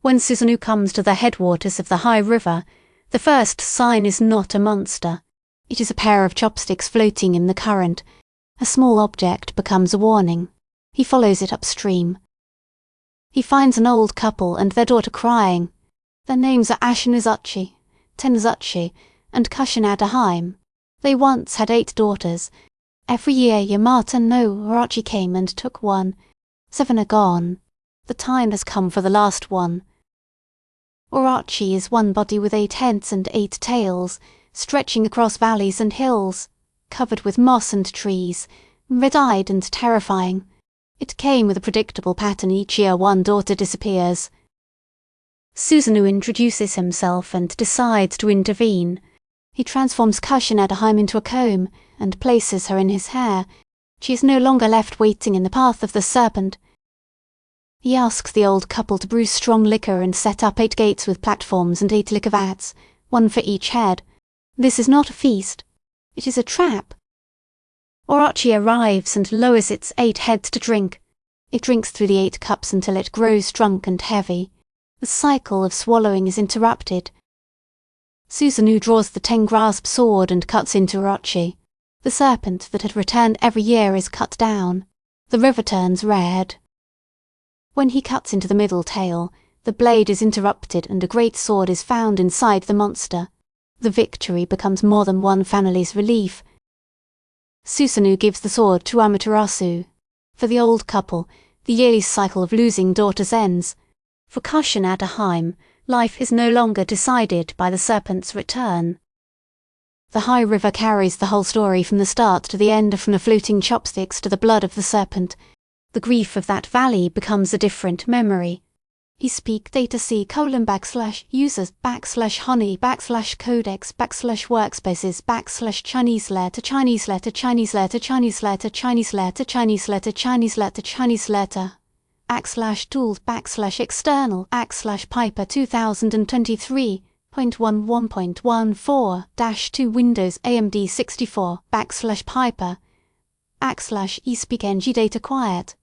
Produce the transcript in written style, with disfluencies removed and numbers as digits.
When Susanoo comes to the headwaters of the high river, the first sign is not a monster. It is a pair of chopsticks floating in the current. A small object becomes a warning. He follows it upstream. He finds an old couple and their daughter crying. Their names are Ashinazuchi, Tenazuchi, and Kushinadaheim. They once had 8 daughters. Every year Yamata no Orochi came and took one. 7 are gone. The time has come for the last one. Orochi is one body with 8 heads and 8 tails, stretching across valleys and hills, covered with moss and trees, red-eyed and terrifying. It came with a predictable pattern each year one daughter disappears. Susanoo introduces himself and decides to intervene. He transforms Kushinadaheim into a comb and places her in his hair. She is no longer left waiting in the path of the serpent. He asks the old couple to brew strong liquor and set up 8 gates with platforms and 8 liquor vats, 1 for each head. This is not a feast. It is a trap. Orochi arrives and lowers its 8 heads to drink. It drinks through the 8 cups until it grows drunk and heavy. The cycle of swallowing is interrupted. Susanoo draws the 10-grasp sword and cuts into Orochi. The serpent that had returned every year is cut down. The river turns red. When he cuts into the middle tail, the blade is interrupted and a great sword is found inside the monster. The victory becomes more than one family's relief. Susanoo gives the sword to Amaterasu. For the old couple, the yearly cycle of losing daughters ends. For Kushinadaheim, life is no longer decided by the serpent's return. The high river carries the whole story from the start to the end, from the floating chopsticks to the blood of the serpent. The grief of that valley becomes a different memory. He speak data c :users /honey /codex /workspaces /Chinese letter Chinese letter Chinese letter Chinese letter Chinese letter Chinese letter Chinese letter Chinese letter /tools /external /piper 2023.11.14-2 Windows AMD 64 /piper /espeakng data quiet